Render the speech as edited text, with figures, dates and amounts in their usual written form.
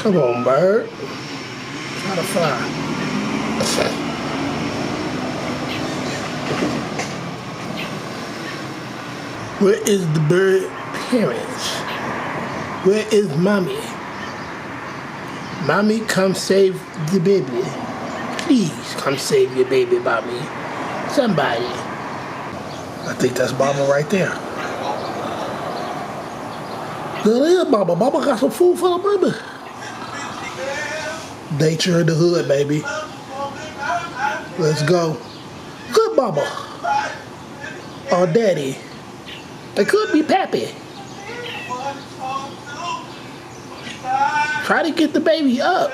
Come on, bird. Try to fly. Where is the bird parents? Where is mommy? Mommy, come save the baby. Please come save your baby, mommy. Somebody. I think that's Baba right there. There is Baba. Baba got some food for the baby. Nature in the hood, baby. Let's go. Good Baba. Or Daddy. It could be Pappy. Try to get the baby up.